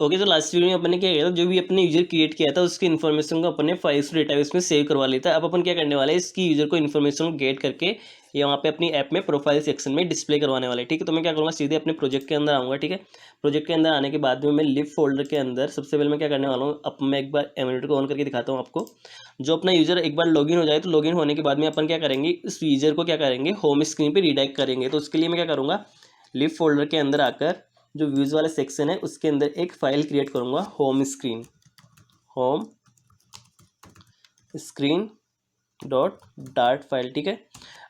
Okay, तो last video में अपन ने क्या किया था, जो भी अपने यूजर क्रिएट किया था उसकी इन्फॉर्मेशन को अपन ने फाइल्स डेटाबेस में सेव करवा लिया था। अब अपन क्या करने वाले हैं, इसकी यूजर को इन्फॉर्मेशन को गेट करके ये वहाँ पे अपनी ऐप में प्रोफाइल सेक्शन में डिस्प्ले करवाने वाले। ठीक है, तो मैं क्या करूँगा, सीधे अपने प्रोजेक्ट के अंदर आऊँगा। ठीक है, प्रोजेक्ट के अंदर आने के बाद में मैं लिव फोल्डर के अंदर सबसे पहले मैं क्या करने वाला हूँ, अब मैं एक बार एमुलेटर को ऑन करके दिखाता हूँ आपको। जो अपना यूजर एक बार लॉगिन हो जाए तो लॉगिन होने के बाद में अपन क्या करेंगे, इस यूजर को क्या करेंगे, होम स्क्रीन पर रिडायरेक्ट करेंगे। तो उसके लिए मैं क्या करूँगा, लिव फोल्डर के अंदर आकर जो व्यूज़ वाला सेक्शन है उसके अंदर एक फाइल क्रिएट करूँगा, home screen dot dart file. ठीक है,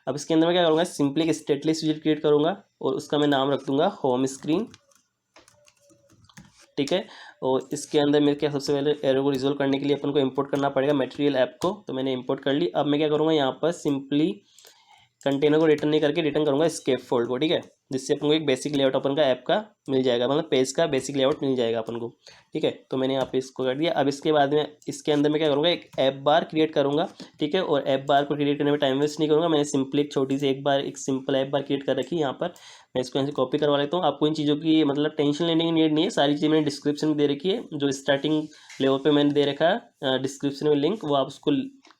अब इसके अंदर मैं क्या करूँगा, सिंपली एक स्टेटलेस विजेट क्रिएट करूँगा और उसका मैं नाम रख दूँगा होम स्क्रीन। ठीक है, और इसके अंदर मेरे क्या सबसे पहले एरर को रिजोल्व करने के लिए अपन को इंपोर्ट करना पड़ेगा मटेरियल ऐप को, तो मैंने इंपोर्ट कर ली। अब मैं क्या करूँगा, यहाँ पर सिंपली कंटेनर को रिटर्न नहीं करके रिटर्न करूँगा स्केप फोल्ड को। ठीक है, जिससे अपन को एक बेसिक लेआउट अपन का ऐप का मिल जाएगा, मतलब पेज का बेसिक लेआउट मिल जाएगा अपन को। ठीक है, तो मैंने यहाँ पे इसको कर दिया। अब इसके बाद में इसके अंदर मैं क्या करूँगा, एक ऐप बार क्रिएट करूँगा। ठीक है, और ऐप बार को क्रिएट करने में टाइम वेस्ट नहीं करूँगा। मैंने सिंपली एक छोटी सी एक सिंपल ऐप बार क्रिएट कर रखी है यहाँ पर। मैं इसको यहाँ से कॉपी करवा लेता हूँ। आपको इन चीज़ों की मतलब टेंशन लेने की नीड नहीं है, सारी चीज़ें मैंने डिस्क्रिप्शन में दे रखी है। जो स्टार्टिंग लेवल पे मैंने दे रखा है डिस्क्रिप्शन में लिंक, वो आप उसको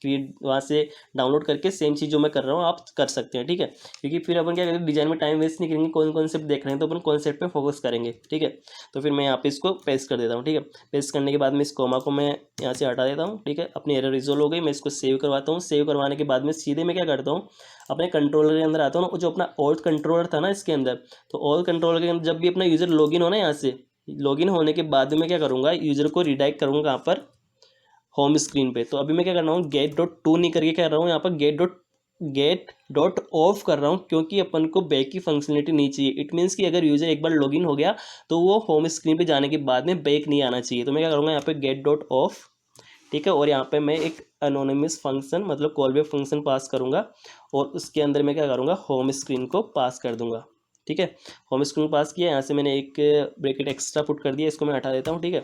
क्रिएट वहाँ से डाउनलोड करके सेम चीज़ जो मैं कर रहा हूँ आप कर सकते हैं। ठीक है, क्योंकि फिर अपन क्या करेंगे, डिजाइन में टाइम वेस्ट नहीं करेंगे, कौन कॉन्सेप्ट देख रहे हैं तो अपन कॉन्सेप्ट पे फोकस करेंगे। ठीक है, तो फिर मैं यहाँ पे इसको पेस्ट कर देता हूँ। ठीक है, पेस्ट करने के बाद में इस कोमा को मैं यहाँ से हटा देता हूँ। ठीक है, अपनी एरर रिजोल्व हो गई। मैं इसको सेव करवाता हूँ। सेव करवाने के बाद में सीधे मैं क्या करता हूँ, अपने कंट्रोलर के अंदर आता हूँ। जो अपना ऑल्ट कंट्रोलर था ना इसके अंदर, तो ऑल कंट्रोलर के अंदर जब भी अपना यूजर लॉगिन हो ना, यहाँ से लॉगिन होने के बाद में क्या करूँगा, यूजर को रिडायरेक्ट करूँगा कहाँ पर, होम स्क्रीन पे। तो अभी मैं क्या कर रहा हूँ, गेट डॉट टू नहीं करके कर रहा हूँ, यहाँ पर गेट डॉट ऑफ कर रहा हूँ, क्योंकि अपन को बैक की फंक्शनलिटी नहीं चाहिए। इट मीन्स कि अगर यूजर एक बार लॉगिन हो गया तो वो होम स्क्रीन पे जाने के बाद में बैक नहीं आना चाहिए। तो मैं क्या करूँगा, यहाँ पे गेट डॉट ऑफ। ठीक है, और यहाँ पे मैं एक अनोनिमस फंक्शन मतलब कॉलबैक फंक्शन पास करूँगा और उसके अंदर मैं क्या करूँगा, होम स्क्रीन को पास कर दूंगा। ठीक है, होम स्क्रीन पास किया, यहाँ से मैंने एक ब्रैकेट एक्स्ट्रा पुट कर दिया, इसको मैं हटा देता हूँ। ठीक है,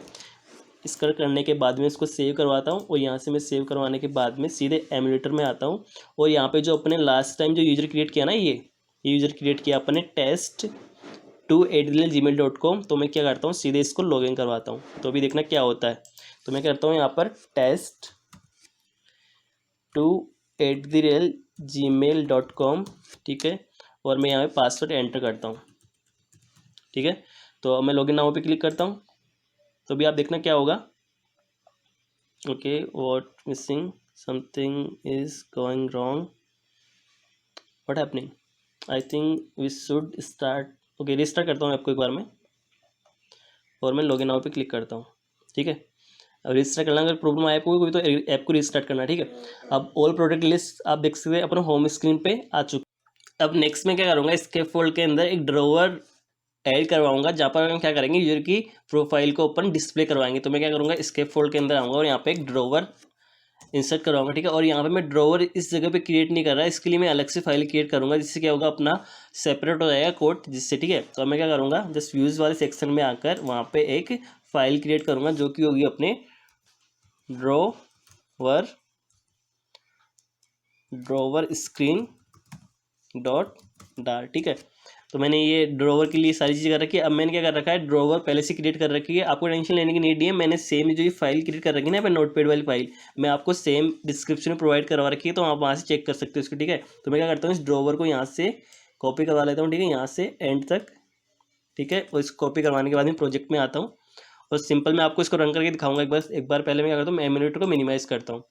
इसका करने के बाद में इसको सेव करवाता हूँ और यहाँ से मैं सेव करवाने के बाद में सीधे एमुलेटर में आता हूँ और यहाँ पे जो अपने लास्ट टाइम जो यूज़र क्रिएट किया ना, ये यूज़र क्रिएट किया अपने test2@gmail.com, तो मैं क्या करता हूँ, सीधे इसको लॉगिन करवाता हूँ। तो अभी देखना क्या होता है। तो मैं करता हूँ यहाँ पर test2@gmail.com। ठीक है, और मैं यहाँ पे पासवर्ड एंटर करता हूँ। ठीक है, तो अब मैं लॉगिन नाउ पे क्लिक करता हूँ। तो अभी आप देखना क्या होगा। Okay, what missing, something is going wrong, what happening, I think we should start. Okay, restart करता हूँ आपको एक बार में और मैं लॉगिन नाउ पे क्लिक करता हूँ। ठीक है, अब रिस्टार्ट करना, अगर प्रॉब्लम आया कोई तो ऐप को रिस्टार्ट करना। ठीक है, अब ऑल प्रोडक्ट लिस्ट आप देख सकते हैं अपने होम स्क्रीन पे आ चुकी। अब नेक्स्ट में क्या करूँगा, स्केप फोल्ड के अंदर एक ड्रॉवर ऐड करवाऊंगा, जहाँ पर हम क्या करेंगे, यूजर की प्रोफाइल को अपन डिस्प्ले करवाएंगे। तो मैं क्या करूँगा, स्केप फोल्ड के अंदर आऊँगा और यहाँ पे एक ड्रॉवर इंसर्ट करवाऊंगा। ठीक है, और यहाँ पे मैं ड्रॉवर इस जगह पे क्रिएट नहीं कर रहा, इसके लिए मैं अलग से फाइल क्रिएट करूँगा, जिससे क्या होगा, अपना सेपरेट हो जाएगा कोड जिससे। ठीक है, तो मैं क्या करूँगा, जस्ट व्यूज़ वाले सेक्शन में आकर वहाँ पे एक फाइल क्रिएट करूँगा जो कि होगी अपने ड्रॉवर स्क्रीन डॉट डार। ठीक है, तो मैंने ये ड्रॉवर के लिए सारी चीज़ कर रखी है। अब मैंने क्या कर रखा है, ड्रॉवर पहले से क्रिएट कर रखी है, आपको टेंशन लेने की नीड नहीं है। मैंने सेम जो ये फाइल क्रिएट कर रखी है ना, नोटपैड वाली फाइल, मैं आपको सेम डिस्क्रिप्शन में प्रोवाइड करवा रखी है, तो आप वहाँ से चेक कर सकते हो इसको। ठीक है, तो मैं क्या करता हूँ, इस ड्रॉवर को यहाँ से कॉपी करवा लेता हूँ। ठीक है, यहाँ से एंड तक। ठीक है, और इसको कॉपी करवाने के बाद में प्रोजेक्ट में आता हूँ और सिंपल मैं आपको इसको रन करके दिखाऊंगा एक बार पहले मैं क्या करता हूँ, एमुलेटर को मिनिमाइज़ करता हूँ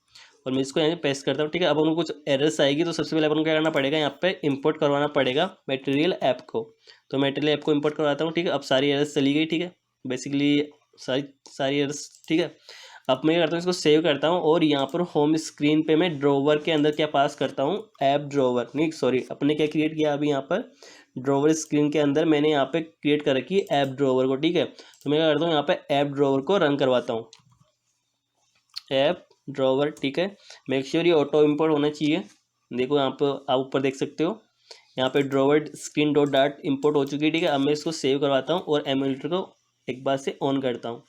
और मैं इसको यहाँ पे पेस्ट करता हूँ। ठीक है, अब उनको कुछ एरर्स आएगी तो सबसे पहले अपन को क्या करना पड़ेगा, यहाँ पे इंपोर्ट करवाना पड़ेगा मटेरियल ऐप को। तो मटेरियल ऐप को इंपोर्ट करवाता हूँ। ठीक है, अब सारी एरर्स चली गई। ठीक है, बेसिकली सारी सारी एरर्स। ठीक है, अब मैं क्या करता हूँ, इसको सेव करता हूँ और यहाँ पर होम स्क्रीन पे मैं ड्रॉवर के अंदर क्या पास करता हूँ, ऐप ड्रॉवर नहीं सॉरी, अपने क्या क्रिएट किया अभी यहाँ पर ड्रॉवर स्क्रीन के अंदर मैंने यहाँ पे क्रिएट कर रखी है ऐप ड्रॉवर को। ठीक है, तो मैं क्या करता हूँ, यहाँ पे ऐप ड्रॉवर को रन करवाता हूँ, ऐप ड्रॉवर। ठीक है, मेक श्योर ये ऑटो इंपोर्ट होना चाहिए। देखो यहाँ पर आप ऊपर देख सकते हो, यहाँ पे drawer screen dot dot import हो चुकी है। ठीक है, अब मैं इसको सेव करवाता हूँ और एमुलेटर को एक बार से ऑन करता हूँ।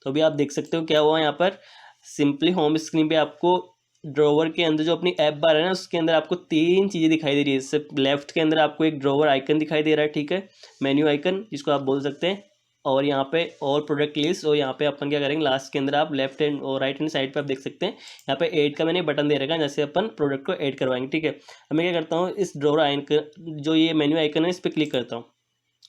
तो अभी आप देख सकते हो क्या हुआ, यहाँ पर सिंपली होम स्क्रीन पे आपको ड्रॉवर के अंदर जो अपनी ऐप बार है ना, उसके अंदर आपको तीन चीज़ें दिखाई दे रही है। इससे लेफ्ट के अंदर आपको एक ड्रॉवर आइकन दिखाई दे रहा है। ठीक है, मेन्यू आइकन जिसको आप बोल सकते हैं, और यहाँ पे और प्रोडक्ट लिस्ट, और यहाँ पे अपन क्या करेंगे लास्ट के अंदर आप लेफ्ट हैंड और राइट हैंड साइड पे आप देख सकते हैं यहाँ पे ऐड का मैंने बटन दे रखा है, जैसे अपन प्रोडक्ट को ऐड करवाएंगे। ठीक है, अब मैं क्या करता हूँ इस ड्रॉवर आइकन जो ये मेन्यू आइकन है इस पर क्लिक करता हूँ।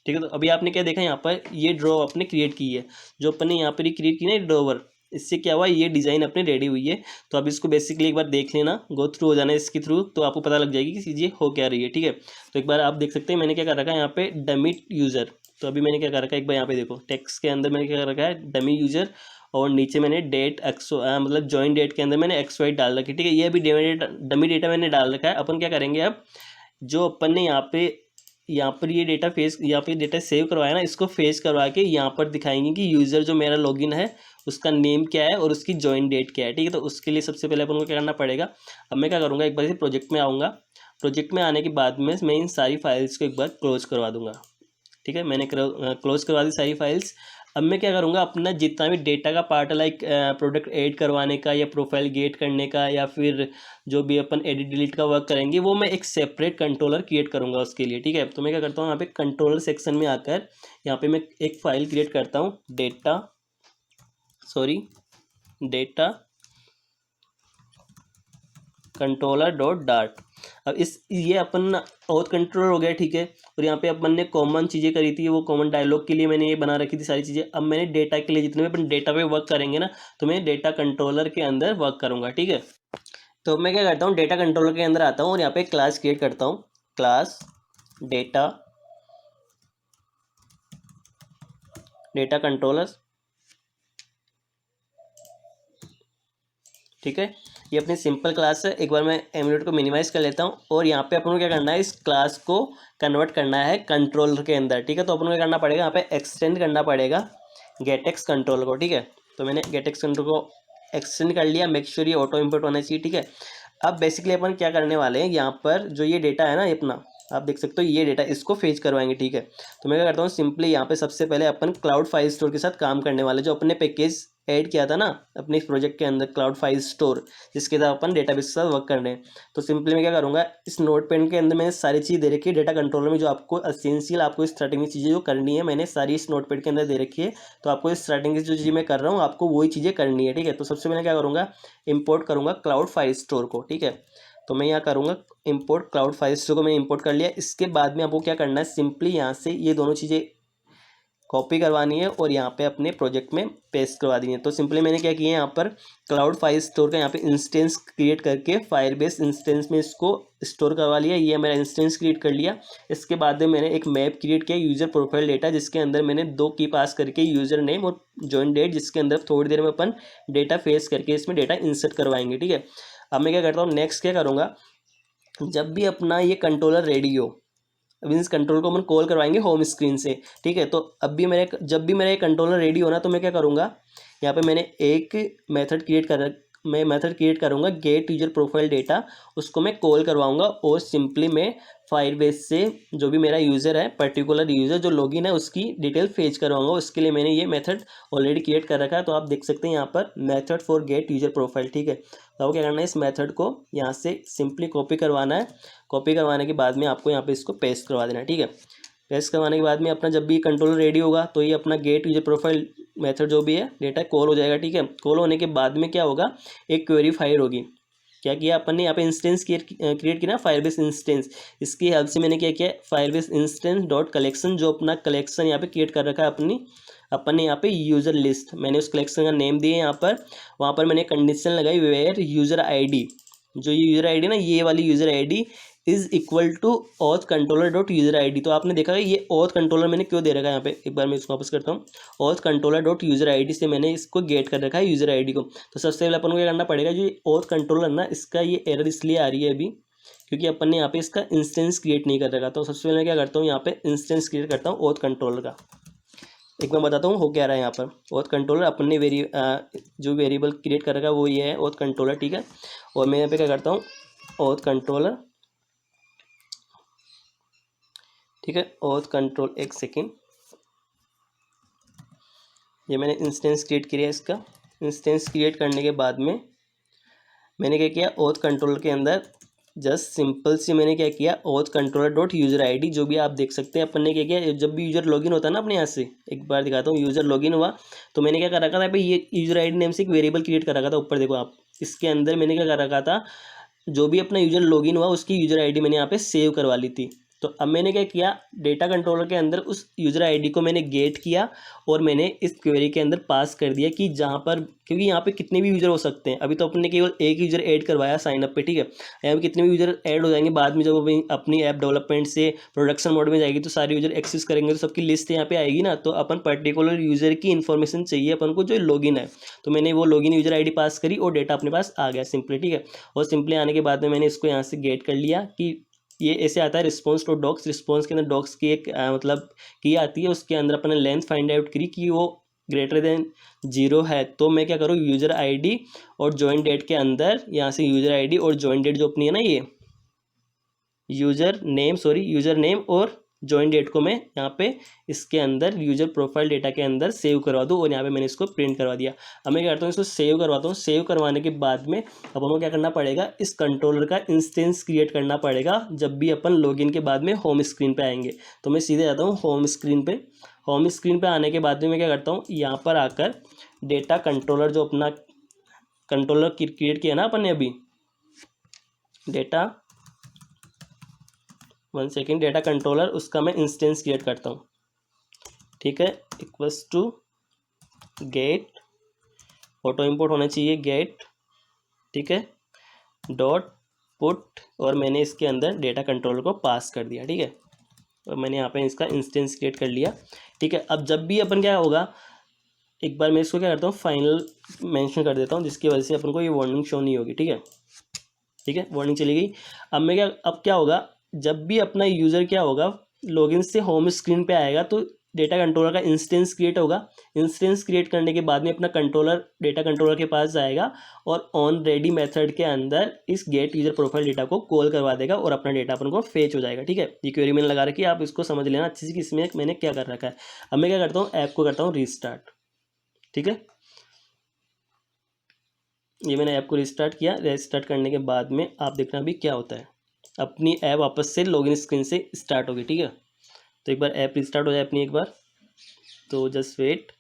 ठीक है, तो अभी आपने क्या देखा यहाँ पर ये ड्रॉ अपने क्रिएट की है, जो अपन ने यहाँ पर क्रिएट की ना ड्रॉवर, इससे क्या हुआ ये डिज़ाइन अपनी रेडी हुई है। तो अब इसको बेसिकली एक बार देख लेना, गो थ्रू हो जाना इसके थ्रू, तो आपको पता लग जाएगी कि चीज़ें हो क्या रही है। ठीक है, तो एक बार आप देख सकते हैं मैंने क्या कर रखा है यहाँ पे डमी यूज़र। तो अभी मैंने क्या कर रखा है एक बार यहाँ पे देखो टेक्स्ट के अंदर मैंने क्या कर रखा है डमी यूज़र, और नीचे मैंने डेट मतलब जॉइन डेट के अंदर मैंने XY डाल रखी। ठीक है, ये अभी डमी डेटा मैंने डाल रखा है। अपन क्या करेंगे अब जो अपन ने यहाँ पर ये डेटा फेस यहाँ पे डेटा सेव करवाया ना, इसको फेस करवा के यहाँ पर दिखाएंगे कि यूज़र जो मेरा लॉगिन है उसका नेम क्या है और उसकी जॉइन डेट क्या है। ठीक है, तो उसके लिए सबसे पहले अपन को क्या करना पड़ेगा, अब मैं क्या करूँगा एक बार से प्रोजेक्ट में आऊँगा। प्रोजेक्ट में आने के बाद में मैं इन सारी फाइल्स को एक बार क्लोज करवा दूँगा। ठीक है, मैंने क्लोज करवा दी सारी फाइल्स। अब मैं क्या करूँगा अपना जितना भी डेटा का पार्ट है लाइक प्रोडक्ट ऐड करवाने का या प्रोफाइल गेट करने का या फिर जो भी अपन एडिट डिलीट का वर्क करेंगे वो मैं एक सेपरेट कंट्रोलर क्रिएट करूँगा उसके लिए। ठीक है, तो मैं क्या करता हूँ यहाँ पे कंट्रोलर सेक्शन में आकर यहाँ पे मैं एक फाइल क्रिएट करता हूँ डेटा कंट्रोलर डॉट डार्ट। अब ये अपन ऑथ कंट्रोलर हो गया। ठीक है, और यहाँ पे अपन ने कॉमन चीज़ें करी थी, वो कॉमन डायलॉग के लिए मैंने ये बना रखी थी सारी चीज़ें। अब मैंने डेटा के लिए जितने भी अपन डेटा पे वर्क करेंगे ना, तो मैं डेटा कंट्रोलर के अंदर वर्क करूँगा। ठीक है, तो मैं क्या करता हूँ डेटा कंट्रोलर के अंदर आता हूँ और यहाँ पे क्लास क्रिएट करता हूँ, क्लास डेटा कंट्रोलर। ठीक है, ये अपनी सिंपल क्लास है। एक बार मैं एमुलेट को मिनिमाइज कर लेता हूँ और यहाँ पे अपन को क्या करना है इस क्लास को कन्वर्ट करना है कंट्रोलर के अंदर। ठीक है, तो अपन को क्या करना पड़ेगा यहाँ पे एक्सटेंड करना पड़ेगा गेटएक्स कंट्रोलर को। ठीक है, तो मैंने गेटएक्स कंट्रोल को एक्सटेंड कर लिया, मेक श्योर ये ऑटो इम्पोर्ट होना चाहिए। ठीक है, अब बेसिकली अपन क्या करने वाले हैं यहाँ पर जो ये डेटा है ना ये अपना आप देख सकते हो ये डेटा इसको फेच करवाएंगे। ठीक है, तो मैं क्या करता हूँ सिंपली यहाँ पे सबसे पहले अपन क्लाउड फाइल स्टोर के साथ काम करने वाले, जो अपने पैकेज ऐड किया था ना अपने इस प्रोजेक्ट के अंदर क्लाउड फाइल स्टोर, जिसके साथ अपन डेटाबेस के साथ वर्क करने हैं। तो सिंपली मैं क्या करूँगा इस नोटपैड के अंदर मैंने सारी चीज़ दे रखी है डेटा कंट्रोलर में, जो आपको एसेंशियल आपको स्टार्टिंग में चीज़ें जो करनी है मैंने सारी इस नोटपैड के अंदर दे रखी है। तो आपको स्टार्टिंग की जो चीज़ मैं कर रहा हूँ आपको वही चीज़ें करनी है। ठीक है, तो सबसे पहले क्या करूँगा इंपोर्ट करूँगा क्लाउड फाइल स्टोर को। ठीक है, तो मैं यहाँ करूँगा इंपोर्ट क्लाउड फाइल स्टोर को मैंने इंपोर्ट कर लिया। इसके बाद में आपको क्या करना है सिंपली यहाँ से ये दोनों चीज़ें कॉपी करवानी है और यहाँ पे अपने प्रोजेक्ट में पेस्ट करवा दी है। तो सिंपली मैंने क्या किया यहाँ पर क्लाउड फाइल स्टोर का यहाँ पे इंस्टेंस क्रिएट करके फायरबेस इंस्टेंस में इसको स्टोर करवा लिया। ये मेरा इंस्टेंस क्रिएट कर लिया। इसके बाद में मैंने एक मैप क्रिएट किया यूज़र प्रोफाइल डेटा, जिसके अंदर मैंने 2 की पास करके यूज़र नेम और जॉइन डेट, जिसके अंदर थोड़ी देर में अपन डेटा फेस करके इसमें डेटा इंसर्ट करवाएंगे। ठीक है, अब मैं क्या करता हूँ नेक्स्ट क्या करूँगा जब भी अपना ये कंट्रोलर रेडी हो मीन्स कंट्रोल को अपन कॉल करवाएंगे होम स्क्रीन से। ठीक है, तो जब भी मेरा ये कंट्रोलर रेडी होना तो मैं क्या करूँगा यहाँ पे मैंने एक मेथड क्रिएट करूँगा गेट यूजर प्रोफाइल डेटा, उसको मैं कॉल करवाऊँगा और सिंपली मैं फायरबेस से जो भी मेरा यूज़र है पर्टिकुलर यूज़र जो लॉगिन है उसकी डिटेल फेच करवाऊँगा। उसके लिए मैंने ये मेथड ऑलरेडी क्रिएट कर रखा है। तो आप देख सकते हैं यहाँ पर method for gate user profile. ठीक है, तो आपको क्या करना है इस मेथड को यहाँ से सिंपली कॉपी करवाना है। कॉपी करवाने के बाद में आपको यहाँ पे इसको पेस्ट करवा देना है। ठीक है, पेस्ट करवाने के बाद में अपना जब भी कंट्रोलर रेडी होगा तो ये अपना गेट यूजर प्रोफाइल मेथड जो भी है डेटा कॉल हो जाएगा। ठीक है, कॉल होने के बाद में क्या होगा एक क्वेरी फाइल होगी। क्या किया अपन ने यहाँ पे इंस्टेंस क्रिएट किया ना फायरबेस इंस्टेंस, इसकी हेल्प से मैंने क्या किया फायरबेस इंस्टेंस डॉट कलेक्शन, जो अपना कलेक्शन यहाँ पे क्रिएट कर रखा है अपन ने यहाँ पे यूज़र लिस्ट, मैंने उस कलेक्शन का नेम दिए यहाँ पर। वहाँ पर मैंने कंडीशन लगाई वेयर यूज़र आईडी, जो ये यूज़र आईडी ना ये वाली user ID is equal to auth controller dot user ID. तो आपने देखा ये ऑथ कंट्रोलर मैंने क्यों दे रखा है यहाँ पे, एक बार मैं इसको वापस करता हूँ। Auth controller dot user ID से मैंने इसको गेट कर रखा है यूज़र आईडी को। तो सबसे पहले अपन को क्या करना पड़ेगा जो ऑथ कंट्रोलर ना इसका ये एरर इसलिए आ रही है अभी क्योंकि अपन ने यहाँ पे इसका इंस्टेंस क्रिएट नहीं कर रखा। तो सबसे पहले मैं क्या करता हूँ यहाँ पे इंस्टेंस क्रिएट करता हूँ ऑथ कंट्रोलर का। एक मैं बताता हूँ हो क्या रहा है यहाँ पर ऑथ कंट्रोलर अपन ने जो वेरिएबल क्रिएट कर रखा है वो ये है ऑथ कंट्रोलर। ठीक है, और मैं यहाँ पे क्या करता हूँ ऑथ कंट्रोलर। ठीक है, ऑथ कंट्रोल एक सेकेंड, ये मैंने इंस्टेंस क्रिएट किया इसका। इंस्टेंस क्रिएट करने के बाद में मैंने क्या किया ऑथ कंट्रोलर के अंदर जस्ट सिंपल से मैंने क्या किया, auth controller dot user ID, जो भी आप देख सकते हैं अपन ने क्या किया, जब भी यूजर लॉगिन होता है ना अपने यहाँ से, एक बार दिखाता हूँ, यूजर लॉगिन हुआ तो मैंने क्या कर रखा था, भाई ये यूजर आईडी नेम से एक वेरिएबल क्रिएट कर रखा था, ऊपर देखो आप, इसके अंदर मैंने क्या कर रखा था, जो भी अपना यूजर लॉगिन हुआ उसकी यूजर आईडी मैंने यहाँ पे सेव करवा ली थी। तो अब मैंने क्या किया, डेटा कंट्रोलर के अंदर उस यूजर आईडी को मैंने गेट किया और मैंने इस क्वेरी के अंदर पास कर दिया कि जहाँ पर, क्योंकि यहाँ पे कितने भी यूजर हो सकते हैं, अभी तो अपने केवल एक यूजर ऐड करवाया साइन अप पे, ठीक है, यहाँ पे कितने भी यूजर ऐड हो जाएंगे बाद में, जब अपनी ऐप डेवलपमेंट से प्रोडक्शन मोड में जाएगी तो सारे यूजर एक्सेस करेंगे तो सबकी लिस्ट यहाँ पे आएगी ना, तो अपन पर्टिकुलर यूजर की इन्फॉर्मेशन चाहिए अपन को जो लॉगिन है, तो मैंने वो लॉगिन यूजर आईडी पास करी और डेटा अपने पास आ गया सिंपली, ठीक है। और सिंपली आने के बाद में मैंने इसको यहाँ से गेट कर लिया कि ये ऐसे आता है रिस्पॉन्स टू डॉक्स, रिस्पॉन्स के अंदर डॉक्स की एक मतलब की आती है, उसके अंदर अपने लेंथ फाइंड आउट करी कि वो ग्रेटर देन 0 है, तो मैं क्या करूँ, यूजर आईडी और जॉइन डेट के अंदर यहाँ से यूजर आईडी और जॉइन डेट जो अपनी है ना, ये यूजर नेम और जॉइन डेट को मैं यहाँ पे इसके अंदर यूजर प्रोफाइल डेटा के अंदर सेव करवा दूँ और यहाँ पे मैंने इसको प्रिंट करवा दिया। अब मैं क्या करता हूँ, इसको सेव करवाता हूँ। सेव करवाने के बाद में अब हमें क्या करना पड़ेगा, इस कंट्रोलर का इंस्टेंस क्रिएट करना पड़ेगा जब भी अपन लॉगिन के बाद में होम स्क्रीन पे आएंगे। तो मैं सीधे जाता हूँ होम स्क्रीन पे। होम स्क्रीन पे आने के बाद में मैं क्या करता हूँ, यहाँ पर आकर डेटा कंट्रोलर जो अपना कंट्रोलर क्रिएट किया ना अपन ने अभी, डेटा 1 सेकेंड, डेटा कंट्रोलर, उसका मैं इंस्टेंस क्रिएट करता हूँ, ठीक है, equals to get, auto import होना चाहिए गेट, ठीक है, डॉट पुट, और मैंने इसके अंदर डेटा कंट्रोलर को पास कर दिया, ठीक है, और मैंने यहाँ पे इसका इंस्टेंस क्रिएट कर लिया, ठीक है। अब जब भी अपन क्या होगा, एक बार मैं इसको क्या करता हूँ, फाइनल मेंशन कर देता हूँ, जिसकी वजह से अपन को ये वार्निंग शो नहीं होगी, ठीक है, ठीक है, वार्निंग चली गई। अब क्या होगा, जब भी अपना यूज़र क्या होगा, लॉगिन से होम स्क्रीन पे आएगा तो डेटा कंट्रोलर का इंस्टेंस क्रिएट होगा। इंस्टेंस क्रिएट करने के बाद में अपना कंट्रोलर डेटा कंट्रोलर के पास जाएगा और ऑन रेडी मेथड के अंदर इस गेट यूजर प्रोफाइल डेटा को कॉल करवा देगा और अपना डेटा अपन को फेच हो जाएगा, ठीक है। ये क्वेरी मैंने लगा रखी है, आप इसको समझ लेना अच्छे से कि इसमें मैंने क्या कर रखा है। अब मैं क्या करता हूँ, ऐप को करता हूँ रीस्टार्ट, ठीक है, ये मैंने ऐप को रिस्टार्ट किया। रिस्टार्ट करने के बाद में आप देखना अभी क्या होता है, अपनी ऐप वापस से लॉगिन स्क्रीन से स्टार्ट होगी, ठीक है। तो एक बार ऐप रिस्टार्ट हो जाए अपनी एक बार, तो जस्ट वेट,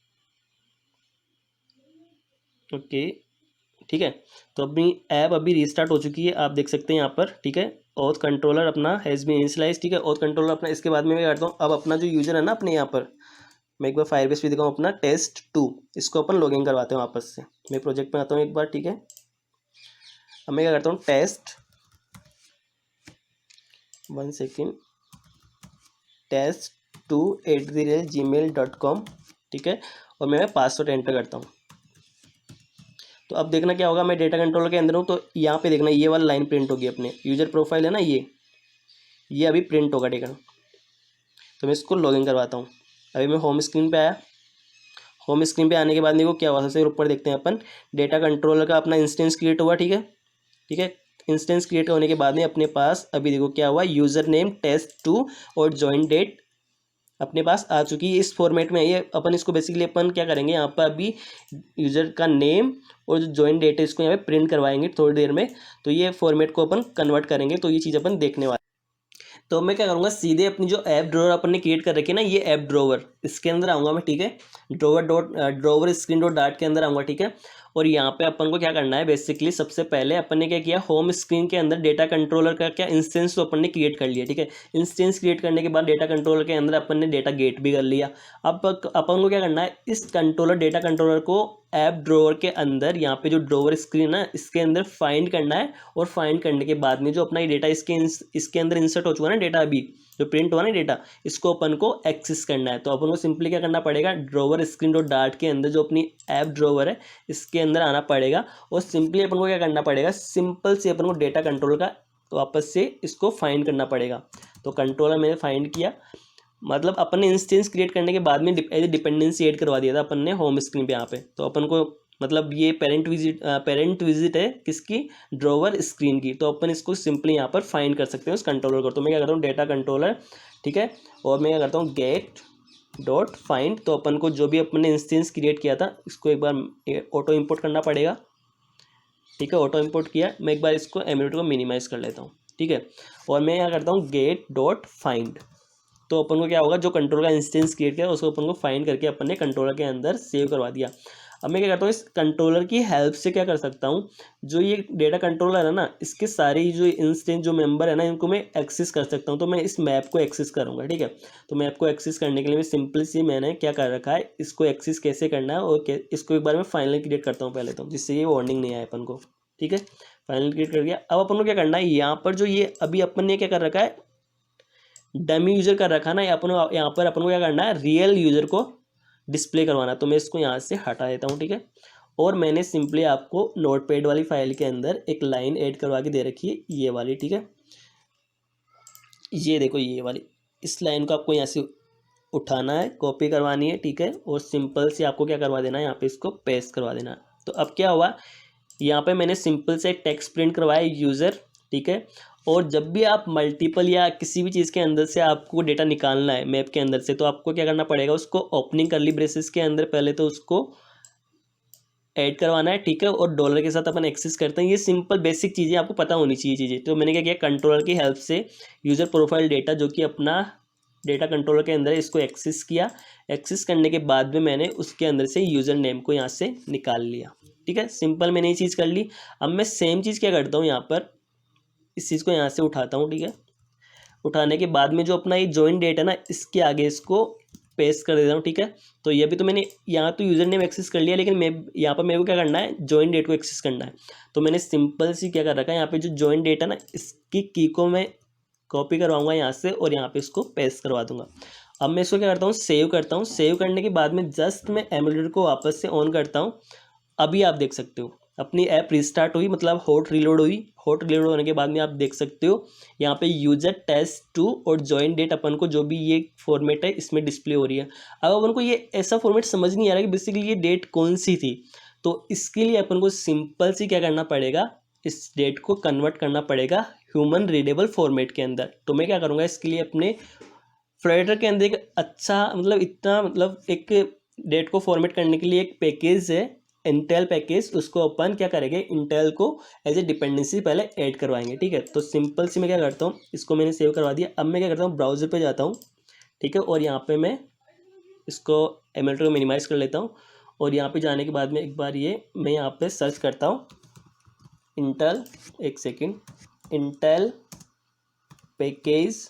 ओके, ठीक है। तो अपनी ऐप अभी रिस्टार्ट हो चुकी है, आप देख सकते हैं यहाँ पर, ठीक है। ऑथ कंट्रोलर अपना हैज़ बीन इनिशियलाइज, ठीक है, ऑथ कंट्रोलर अपना। इसके बाद में मैं करता हूँ, अब अपना जो यूजर है ना अपने यहाँ पर, मैं एक बार फायरबेस भी दिखाऊँ अपना test2, इसको अपन लॉगिन करवाते हैं वापस से। मैं प्रोजेक्ट में आता हूँ एक बार, ठीक है। अब मैं क्या करता हूँ, टेस्ट 1 सेकेंड, test2@gmail.com, ठीक है, और मैं पासवर्ड एंटर करता हूँ। तो अब देखना क्या होगा, मैं डेटा कंट्रोलर के अंदर हूँ, तो यहाँ पे देखना ये वाला लाइन प्रिंट होगी, अपने यूजर प्रोफाइल है ना ये अभी प्रिंट होगा, ठीक है। तो मैं इसको लॉगिन करवाता हूँ। अभी मैं होम स्क्रीन पे आया। होम स्क्रीन पे आने के बाद देखो क्या हुआ, सबसे ऊपर देखते हैं अपन, डेटा कंट्रोलर का अपना इंस्टेंस क्रिएट हुआ, ठीक है, ठीक है। इंस्टेंस क्रिएट होने के बाद में अपने पास अभी देखो क्या हुआ, यूज़र नेम test2 और जॉइन डेट अपने पास आ चुकी है। इस फॉर्मेट में ये अपन इसको बेसिकली अपन क्या करेंगे, यहाँ पर अभी यूज़र का नेम और जो जॉइन डेट है इसको यहाँ पे प्रिंट करवाएंगे थोड़ी देर में, तो ये फॉर्मेट को अपन कन्वर्ट करेंगे, तो ये चीज़ अपन देखने वाले। तो मैं क्या करूँगा, सीधे अपनी जो ऐप ड्रॉवर अपन ने क्रिएट कर रखी है ना, ये ऐप ड्रॉवर, इसके अंदर आऊँगा मैं, ठीक है। ड्रॉवर स्क्रीन डॉट डार्ट के अंदर आऊँगा, ठीक है। और यहाँ पे अपन को क्या करना है, बेसिकली सबसे पहले अपन ने क्या किया, होम स्क्रीन के अंदर डेटा कंट्रोलर का क्या इंस्टेंस तो अपन ने क्रिएट कर लिया, ठीक है। इंस्टेंस क्रिएट करने के बाद डेटा कंट्रोलर के अंदर अपन ने डेटा गेट भी कर लिया। अब अपन को क्या करना है, इस डेटा कंट्रोलर को ऐप ड्रॉवर के अंदर, यहाँ पे जो ड्रॉवर स्क्रीन है इसके अंदर फाइंड करना है, और फाइंड करने के बाद में जो अपना ये डेटा इसके अंदर इंसर्ट हो चुका है ना, डेटा अभी जो प्रिंट हुआ ना डेटा, इसको अपन को एक्सेस करना है। तो अपन को सिंपली क्या करना पड़ेगा, ड्रॉवर स्क्रीन डॉट डार्ट के अंदर जो अपनी ऐप ड्रॉवर है इसके अंदर आना पड़ेगा, और सिंपली अपन को क्या करना पड़ेगा, सिंपल से अपन को डेटा कंट्रोलर का वापस से इसको फाइंड करना पड़ेगा। तो कंट्रोलर मैंने फाइंड किया, मतलब अपन ने इंस्टेंस क्रिएट करने के बाद में एज डिपेंडेंसी ऐड करवा दिया था अपन ने होम स्क्रीन पे यहाँ पे। तो अपन को मतलब ये पेरेंट विजिट है किसकी, ड्रॉवर स्क्रीन की। तो अपन इसको सिंपली यहाँ पर फाइंड कर सकते हैं उस कंट्रोलर को। तो मैं क्या करता हूँ, डेटा कंट्रोलर, ठीक है, और मैं क्या करता हूँ गेट डॉट फाइंड। तो अपन को जो भी अपन ने इंस्टेंस क्रिएट किया था इसको एक बार ऑटो इंपोर्ट करना पड़ेगा, ठीक है। ऑटो इंपोर्ट किया, मैं एक बार इसको एम्यूलेटर को मिनिमाइज़ कर लेता हूँ। ठीक है। और मैं यहाँ करता हूँ गेट डॉट फाइंड, तो अपन को क्या होगा, जो कंट्रोलर का इंस्टेंस क्रिएट किया उसको अपन को फाइंड करके अपन ने कंट्रोलर के अंदर सेव करवा दिया। अब मैं क्या करता हूँ, इस कंट्रोलर की हेल्प से क्या कर सकता हूँ, जो ये डेटा कंट्रोलर है ना, इसके सारे जो इंस्टेंस जो मेंबर है ना, इनको मैं एक्सेस कर सकता हूँ। तो मैं इस मैप को एक्सेस करूँगा, ठीक है। तो मैप को एक्सेस करने के लिए मैं सिंपल सी मैंने क्या कर रखा है, इसको एक्सेस कैसे करना है और इसको एक बार मैं फाइनल क्रिएट करता हूँ पहले तो, जिससे ये वार्निंग नहीं आए अपन को, ठीक है। फाइनल क्रिएट कर दिया। अब अपन को क्या करना है, यहाँ पर जो ये अभी अपन ने क्या कर रखा है, डमी यूजर कर रखा ना, यहाँ पर अपन को क्या करना है, रियल यूजर को डिस्प्ले करवाना। तो मैं इसको यहाँ से हटा देता हूँ, ठीक है। और मैंने सिंपली आपको नोटपैड वाली फाइल के अंदर एक लाइन ऐड करवा के दे रखी है, ये वाली, ठीक है। ये देखो ये वाली, इस लाइन को आपको यहाँ से उठाना है, कॉपी करवानी है, ठीक है। और सिंपल से आपको क्या करवा देना है, यहाँ पे इसको पेस्ट करवा देना है। तो अब क्या हुआ, यहाँ पे मैंने सिंपल से एक टेक्स्ट प्रिंट करवाया यूज़र, ठीक है। और जब भी आप मल्टीपल या किसी भी चीज़ के अंदर से आपको डेटा निकालना है मैप के अंदर से, तो आपको क्या करना पड़ेगा, उसको ओपनिंग करली ब्रेसेस के अंदर पहले तो उसको ऐड करवाना है, ठीक है। और डॉलर के साथ अपन एक्सेस करते हैं। ये सिंपल बेसिक चीज़ें आपको पता होनी चाहिए चीज़ें। तो मैंने क्या किया, कंट्रोलर की हेल्प से यूज़र प्रोफाइल डेटा जो कि अपना डेटा कंट्रोलर के अंदर है, इसको एक्सेस किया। एक्सेस करने के बाद में मैंने उसके अंदर से यूज़र नेम को यहाँ से निकाल लिया, ठीक है। सिंपल मैंने ये चीज़ कर ली। अब मैं सेम चीज़ क्या करता हूँ, यहाँ पर इस चीज़ को यहाँ से उठाता हूँ, ठीक है। उठाने के बाद में जो अपना ये जॉइन डेट है ना, इसके आगे इसको पेस्ट कर देता हूँ, ठीक है। तो ये भी तो मैंने यहाँ तो यूज़र नेम एक्सेस कर लिया, लेकिन मैं यहाँ पर मेरे को क्या करना है, जॉइन डेट को एक्सेस करना है। तो मैंने सिंपल सी क्या कर रखा है, यहाँ पे जो जॉइन डेट है ना, इसकी की को मैं कॉपी करवाऊंगा यहाँ से और यहाँ पे इसको पेस्ट करवा दूंगा। अब मैं इसको क्या करता हूँ, सेव करता हूँ। सेव करने के बाद में जस्ट मैं एमुलेटर को वापस से ऑन करता हूँ। अभी आप देख सकते हो अपनी ऐप रिस्टार्ट हुई, मतलब हॉट रीलोड हुई। हॉट रीलोड होने के बाद में आप देख सकते हो यहाँ पे यूजर टेस्ट 2 और जॉइन डेट अपन को जो भी ये फॉर्मेट है इसमें डिस्प्ले हो रही है। अब अपन को ये ऐसा फॉर्मेट समझ नहीं आ रहा कि बेसिकली ये डेट कौन सी थी। तो इसके लिए अपन को सिंपल सी क्या करना पड़ेगा, इस डेट को कन्वर्ट करना पड़ेगा ह्यूमन रीडेबल फॉर्मेट के अंदर। तो मैं क्या करूँगा, इसके लिए अपने फ्लाइटर के अंदर एक अच्छा मतलब एक डेट को फॉर्मेट करने के लिए एक पैकेज है, इंटेल पैकेज। उसको अपन क्या करेंगे, इंटेल को एज ए डिपेंडेंसी पहले ऐड करवाएंगे, ठीक है। तो सिंपल सी मैं क्या करता हूँ, इसको मैंने सेव करवा दिया। अब मैं क्या करता हूँ, ब्राउज़र पे जाता हूँ, ठीक है। और यहाँ पे मैं इसको एमुलेटर को मिनिमाइज़ कर लेता हूँ। और यहाँ पे जाने के बाद में एक बार ये मैं यहाँ पे सर्च करता हूँ इंटेल, एक second, Intel package,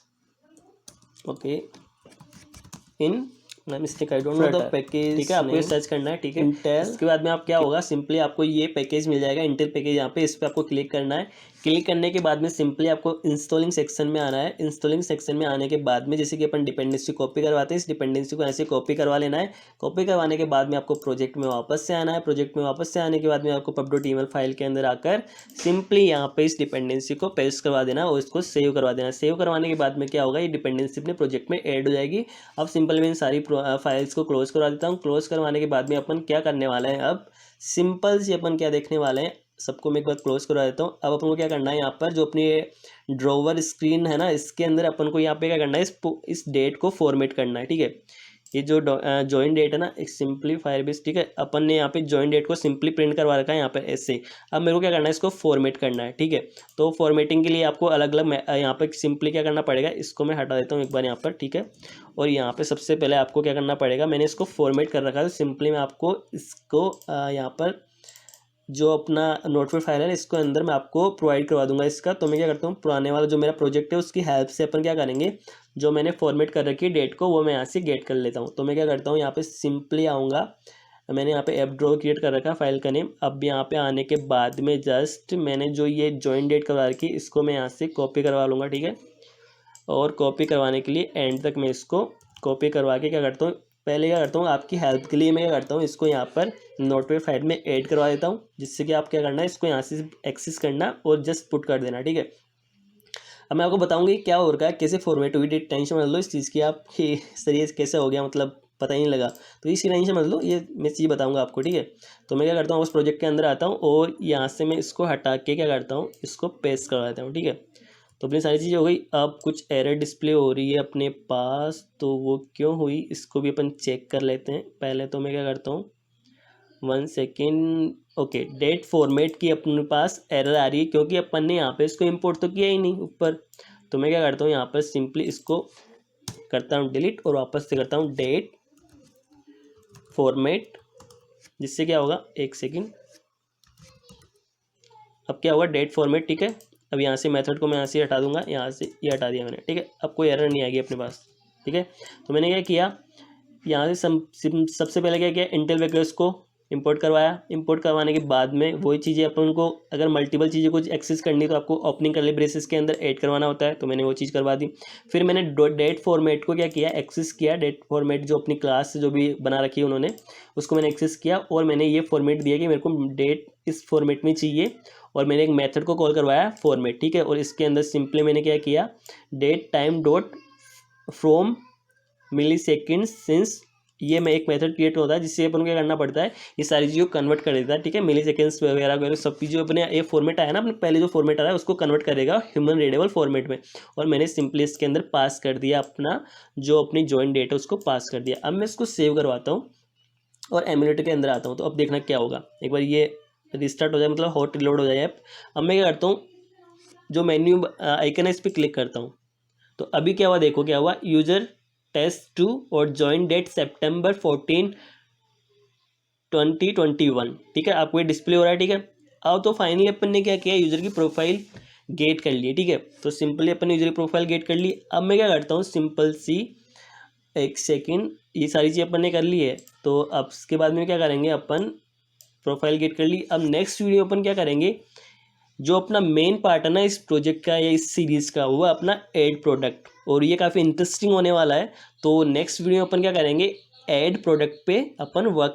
okay, in mistake I don't know the package, ठीक है। आपको ये सर्च करना है, ठीक है। इंटेल, इसके बाद में आप क्या होगा, सिंपली आपको ये पैकेज मिल जाएगा, इंटेल पैकेज। यहाँ पे इस पर आपको क्लिक करना है। क्लिक करने के बाद में सिंपली आपको इंस्टॉलिंग सेक्शन में आना है। इंस्टॉलिंग सेक्शन में आने के बाद में जैसे कि अपन डिपेंडेंसी कॉपी करवाते हैं, इस डिपेंडेंसी को ऐसे कॉपी करवा लेना है। कॉपी करवाने के बाद में आपको प्रोजेक्ट में वापस से आना है। प्रोजेक्ट में वापस से आने के बाद में आपको pub.yml फाइल के अंदर आकर सिंपली यहाँ पे इस डिपेंडेंसी को पेस्ट करवा देना और इसको सेव करवा देना। सेव करवाने के बाद में क्या होगा, ये डिपेंडेंसी अपने प्रोजेक्ट में ऐड हो जाएगी। अब सिंपल मैं इन सारी फाइल्स को क्लोज करवा देता हूँ। क्लोज करवाने के बाद में अपन क्या करने वाले हैं, अब सिंपल से अपन क्या देखने वाले हैं, सबको मैं एक बार क्लोज करवा देता हूँ। अब अपन को क्या करना है, यहाँ पर जो अपनी ड्रॉवर स्क्रीन है ना, इसके अंदर अपन को यहाँ पे क्या करना है, इस डेट को फॉर्मेट करना है, ठीक है। ये जो जॉइन डेट है ना, एक सिंपली फायरबेस, ठीक है। अपन ने यहाँ पे जॉइन डेट को सिंपली प्रिंट करवा रखा है यहाँ पर ऐसे। अब मेरे को क्या करना है, इसको फॉर्मेट करना है, ठीक है। तो फॉर्मेटिंग के लिए आपको अलग अलग यहाँ पर सिंपली क्या करना पड़ेगा, इसको मैं हटा देता हूँ एक बार यहाँ पर, ठीक है। और यहाँ पे सबसे पहले आपको क्या करना पड़ेगा, मैंने इसको फॉर्मेट कर रखा है, तो सिंपली मैं आपको इसको यहाँ पर जो अपना नोटपैड फाइल है इसको अंदर मैं आपको प्रोवाइड करवा दूंगा इसका। तो मैं क्या करता हूँ, पुराने वाला जो मेरा प्रोजेक्ट है उसकी हेल्प से अपन क्या करेंगे, जो मैंने फॉर्मेट कर रखी है डेट को, वो मैं यहाँ से गेट कर लेता हूँ। तो मैं क्या करता हूँ, यहाँ पे सिंपली आऊँगा, मैंने यहाँ पे ऐप ड्रॉ क्रिएट कर रखा है फाइल का नेम। अब यहाँ पे आने के बाद में जस्ट मैंने जो ये जॉइन डेट करवा रखी है इसको मैं यहाँ से कॉपी करवा लूँगा, ठीक है। और कॉपी करवाने के लिए एंड तक मैं इसको कॉपी करवा के क्या करता हूँ, पहले क्या करता हूँ आपकी हेल्प के लिए मैं क्या करता हूँ, इसको यहाँ पर नोटपैड फाइल में ऐड करवा देता हूँ, जिससे कि आप क्या करना है, इसको यहाँ से एक्सेस करना और जस्ट पुट कर देना, ठीक है। अब मैं आपको बताऊँगी क्या हो रखा है, कैसे फॉर्मेट हुई डेट, टेंशन मत लो इस चीज़ की, आप सही कैसे हो गया मतलब पता ही नहीं लगा, तो इसकी टेंशन मत लो, ये मैं चीज़ बताऊँगा आपको, ठीक है। तो मैं क्या करता हूँ, उस प्रोजेक्ट के अंदर आता हूँ और यहाँ से मैं इसको हटा के क्या करता हूँ, इसको पेस्ट करवा देता हूँ, ठीक है। तो अपनी सारी चीज़ें हो गई। अब कुछ एरर डिस्प्ले हो रही है अपने पास, तो वो क्यों हुई इसको भी अपन चेक कर लेते हैं। पहले तो मैं क्या करता हूँ, 1 सेकेंड। ओके, डेट फॉर्मेट की अपने पास एरर आ रही है क्योंकि अपन ने यहाँ पे इसको इंपोर्ट तो किया ही नहीं ऊपर। तो मैं क्या करता हूँ, यहाँ पर सिंपली इसको करता हूँ डिलीट और वापस से करता हूँ डेट फॉर्मेट, जिससे क्या होगा, एक सेकेंड, अब क्या होगा, डेट फॉर्मेट। ठीक है, अब यहाँ से मेथड को मैं यहाँ से हटा दूंगा, यहाँ से ये हटा दिया मैंने। ठीक है, अब कोई एरर नहीं आएगी अपने पास। ठीक है, तो मैंने क्या किया, यहाँ से सबसे पहले क्या किया, इंटेल वेक्टर्स को इंपोर्ट करवाया। इंपोर्ट करवाने के बाद में वही चीज़ें अपन को अगर मल्टीपल चीज़ें कुछ एक्सेस करनी तो आपको ओपनिंग करली ब्रेसेस के अंदर ऐड करवाना होता है, तो मैंने वो चीज़ करवा दी। फिर मैंने डेट फॉर्मेट को क्या किया, एक्सेस किया। डेट फॉर्मेट जो अपनी क्लास जो भी बना रखी है उन्होंने, उसको मैंने एक्सेस किया और मैंने ये फॉर्मेट दिया कि मेरे को डेट इस फॉर्मेट में चाहिए, और मैंने एक मेथड को कॉल करवाया फॉर्मेट। ठीक है, और इसके अंदर सिंपली मैंने क्या किया, date time dot from millisecond since, ये मैं एक मेथड क्रिएट होता है जिससे अपन को क्या करना पड़ता है, ये सारी चीज़ों को कन्वर्ट कर देता है। ठीक है, मिली सेकेंड्स वगैरह वगैरह सब चीज़ें अपने ये फॉर्मेट आया ना, अपने पहले जो फॉर्मेट आ रहा है उसको कन्वर्ट करेगा ह्यूमन रीडेबल फॉर्मेट में। और मैंने सिंपली इसके अंदर पास कर दिया अपना जो अपनी जॉइन डेट है उसको पास कर दिया। अब मैं इसको सेव करवाता हूँ और एमुलेटर के अंदर आता हूँ, तो अब देखना क्या होगा, एक बार ये रिस्टार्ट हो जाए, मतलब हॉट रिलोड हो जाए ऐप। अब मैं क्या करता हूँ, जो मेन्यू आइकन है इस पर क्लिक करता हूँ, तो अभी क्या हुआ, देखो क्या हुआ, यूजर टेस्ट 2 और जॉइन डेट September 14, 2021। ठीक है, आपको ये डिस्प्ले हो रहा है। ठीक है, अब तो फाइनली अपन ने क्या किया, यूजर की प्रोफाइल गेट कर ली। ठीक है, तो सिंपली अपन ने यूजर की प्रोफाइल गेट कर ली। अब मैं क्या करता हूँ, सिंपल सी, एक सेकेंड, ये सारी चीज़ अपन ने कर ली है, तो अब इसके बाद में क्या करेंगे, अपन प्रोफाइल गेट कर ली। अब नेक्स्ट वीडियो अपन क्या करेंगे, जो अपना मेन पार्ट है ना इस प्रोजेक्ट का या इस सीरीज़ का, वो अपना ऐड प्रोडक्ट, और ये काफ़ी इंटरेस्टिंग होने वाला है। तो नेक्स्ट वीडियो अपन क्या करेंगे, ऐड प्रोडक्ट पे अपन वर्क